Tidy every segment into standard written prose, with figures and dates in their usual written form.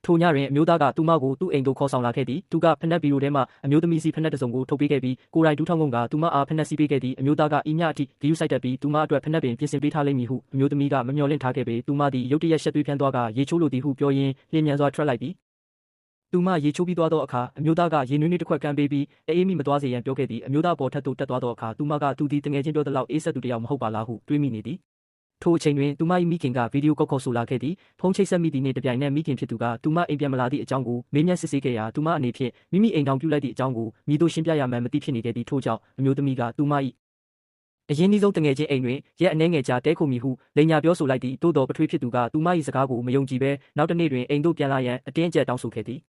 ထိုညတွင်အမျိုးသားကသူမကိုသူ့အိမ်သို့ခေါ်ဆောင်လာခဲ့သည်သူကဖနက်ဘီရိုထဲမှအမျိုးသမီးစီဖနက်တစ်စုံကိုထုတ်ပေးခဲ့ပြီးကိုယ်တိုင်ဒူးထောင်းကုန်ကသူမအားဖနက်စီးပေးခဲ့သည်အမျိုးသားကဤညအထိဂရုစိုက်တတ်ပြီးသူမအတွက်ဖနက်ပင်ပြင်ဆင်ပေးထားလိမ့်မည်ဟုအမျိုးသမီးကမမျှော်လင့်ထားခဲ့ပေသူမသည်ရုတ်တရက်ရှက်သွေးဖျန်းသွားကရေချိုးလိုသည်ဟုပြောရင်းလျင်မြန်စွာထွက်လိုက်သည်သူမရေချိုးပြီးသွားသောအခါအမျိုးသားကရေနွေးနွေးတစ်ခွက်ကမ်းပေးပြီးအေးမိမသွားစေရန်ပြောခဲ့သည်အမျိုးသားပေါ်ထပ်သို့တက်သွားသောအခါသူမကသူသည်တငယ်ချင်းပြောသလောက်အေးဆက်သူတစ်ယောက်မဟုတ်ပါလားဟုတွေးမိနေသည်ထိုအချိန်တွင်သူမ၏မိခင်ကဗီဒီယိုကော့ခေါ်ဆိုလာခဲ့သည်ဖုန်းချိတ်ဆက်မိသည်နှင့်တပြိုင်နက်မိခင်ဖြစ်သူကသူမအိမ်ပြန်မလာသည့်အကြောင်းကိုမေးမြန်းစစ်ဆေးခဲ့ရာသူမအနေဖြင့်မိမိအိမ်ထောင်ပြုလိုက်သည့်အကြောင်းကိုမည်သို့ရှင်းပြရမှန်းမသိဖြစ်နေခဲ့သည်ထို့ကြောင့်အမျိုးသမီးကသူမ၏အရင်ဒီဆုံးတငယ်ချင်းအိမ်တွင်ရက်အနှဲငယ်ကြာတဲခုမီဟုလိန်ညာပြောဆိုလိုက်သည်တိုးတော်ပထွေးဖြစ်သူကသူမ၏စကားကိုမယုံကြည်ဘဲနောက်တစ်နေ့တွင်အိမ်သို့ပြန်လာရန်အတင်းအကျပ်တောင်းဆိုခဲ့သည်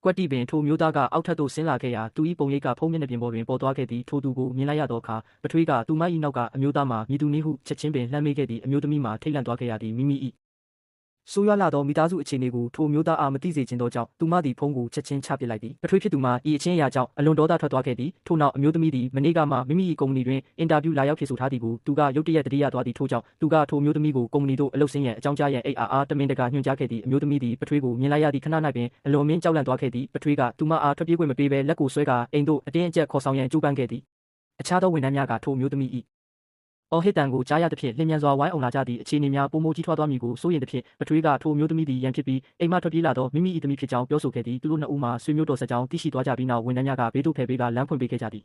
ကွက်တိပင်ထိုမျိုးသားကအောက်ထပ်သို့ဆင်းလာခဲ့ရာသူ၏ပုံရိပ်ကဖုံးမျက်နှာပြင်ပေါ်တွင်ပေါ်သွားခဲ့သည်ထိုသူကိုမြင်လိုက်ရသောအခါပထွေးကသူမ၏နောက်ကအမျိုးသားမှာမြည်သူနည်းဟုချက်ချင်းပင်လှမ်းမေးခဲ့သည်အမျိုးသမီးမှာထိတ်လန့်သွားခဲ့ရသည်မိမိ၏ဆိုးရွားလာသောမိသားစုအခြေအနေကိုထိုမျိုးသားအားမသိစေချင်သောကြောင့်သူမသည်ဖုံးကိုချက်ချင်းချပစ်လိုက်သည်ပထွေးဖြစ်သူမှာဤအချင်းအရာကြောင့်အလွန်ဒေါသထွက်သွားခဲ့သည်ထို့နောက်အမျိုးသမီးသည်မနေ့ကမှမိမိ၏ကုမ္ပဏီတွင်အင်တာဗျူးလာရောက်ဖြေဆိုထားသည်ကိုသူကရုတ်တရက်တတိယသွားသည်ထို့ကြောင့်သူကထိုမျိုးသမီးကိုကုမ္ပဏီသို့အလုပ်ဆင်းရန်အကြောင်းကြားရန်အိတ်အားတမင်တကာညွှန်ကြားခဲ့သည်အမျိုးသမီးသည်ပထွေးကိုမြင်လိုက်ရသည့်ခဏ၌ပင်အလွန်မင်းကြောက်လန့်သွားခဲ့သည်ပထွေးကသူမအားထွက်ပြေးခွင့်မပေးဘဲလက်ကိုဆွဲကာအိမ်သို့အတင်းအကျပ်ခေါ်ဆောင်ရန်ကြိုးပမ်းခဲ့သည်အခြားသောဝန်ထမ်းများကထိုမျိုးသမီး၏အော်ဟစ်တန်ကိုကြားရသဖြင့်လျင်မြန်စွာဝိုင်းအောင်လာကြသည့်အခြေအနေများပုံမိုကြီးထွားသွားမည်ကိုစိုးရိမ်သဖြင့်ပထွေးကထိုမျိုးသမီးသည်ရန်ဖြစ်ပြီးအိမ်မှထွက်ပြေးလာသောမိမိ၏သမီးဖြစ်ကြောင်းပြောဆိုခဲ့သည်သူတို့နှစ်ဦးမှာဆွေမျိုးတော်ဆက်ကြောင်းသိရှိသွားကြပြီးနောက်ဝန်ထမ်းများကဘေးသို့ဖယ်ပေးကလမ်းဖွင့်ပေးခဲ့ကြသည်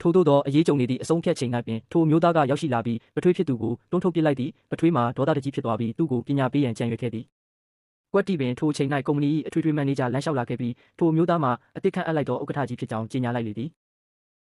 ထို့သောအရေးကြုံနေသည့်အဆုံးဖြတ်ချိန်၌ပင်ထိုမျိုးသားကရောက်ရှိလာပြီးပထွေးဖြစ်သူကိုတွန်းထုတ်ပစ်လိုက်သည်ပထွေးမှာဒေါသတကြီးဖြစ်သွားပြီးသူ့ကိုပညာပေးရန်ကြံရွယ်ခဲ့သည်ကွက်တိပင်ထိုချိန်၌ကုမ္ပဏီ၏အထွေထွေမန်နေဂျာလမ်းလျှောက်လာခဲ့ပြီးထိုမျိုးသားမှာအသစ်ခန့်အပ်လိုက်သောဥက္ကဋ္ဌကြီးဖြစ်ကြောင်းကြေညာလိုက်လေသည်